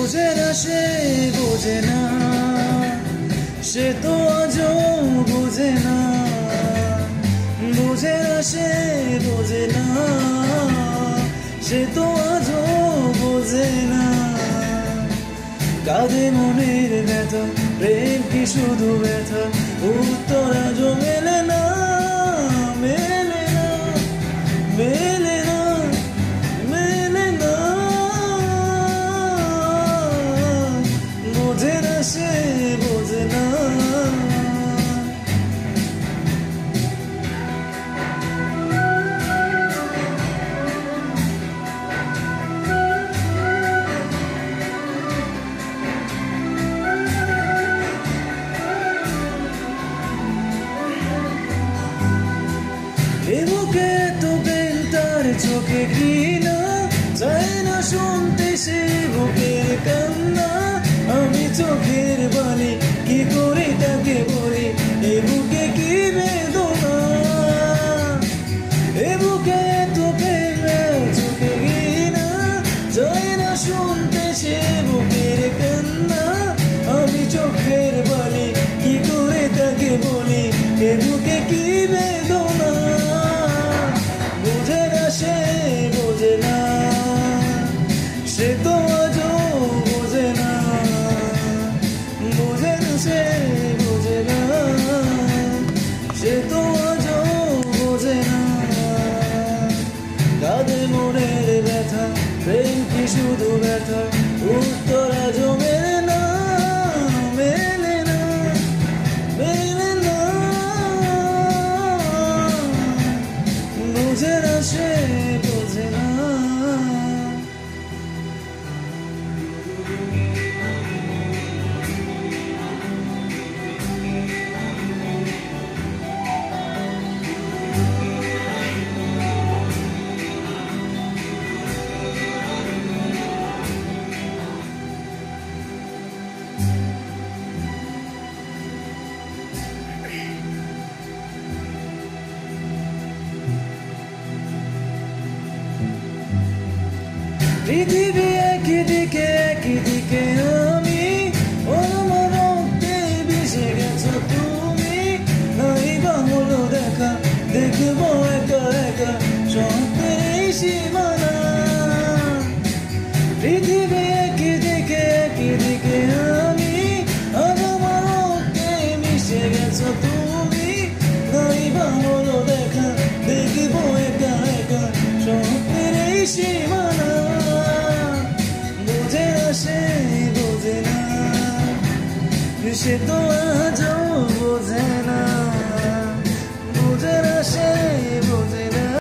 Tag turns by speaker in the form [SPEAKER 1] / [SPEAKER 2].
[SPEAKER 1] বোঝে না সে বোঝে না, সে তো আজও বোঝে না। বোঝে না সে বোঝে না, সে তো আজও বোঝে না। কাঁদে মনের ব্যথা, প্রেম কি শুধু ব্যথা, উত্তর আজও মেলে না, মেলে না, মেলে না, মেলে না। বোঝে না সে বোঝে না। এ বুকে তো প্রেম তার চোখে ঘৃণা, চায় না শুনতে সে বুকের কান্না। আমি চোখের বালি কি করে তাকে বলি, এ বুকে কি বেদনা। এ বুকে তো প্রেম চোখে ঘৃণা, চায় না শুনতে সে বুকের কান্না। আমি চোখের বালি কি করে তাকে বলি, এ বুকে কি বেদনা। বোঝে না সে বোঝে না, সে তো আজও বোঝে না। বোঝে না সে বোঝে না, সে তো আজও বোঝে না। কাঁদে মনের ব্যথা, প্রেম কি শুধু ব্যথা, উত্তর আজও মেলে না, মেলে না, মেলে না। বোঝে না সে বোঝে না। পৃথিবী একদিকে একদিকে আমি, আমার রক্তে ভেসে গেছো তুমি। নাই বা হলো দেখা, দেখবো একা একা স্বপ্নের সীমানা। পৃথিবী একদিকে একদিকে আমি, আমার রক্তে মিশে গেছো তুমি। নাই বা হলো দেখা, দেখবো একা একা স্বপ্নের সীমানা। সে বোঝে না, সে তো আজও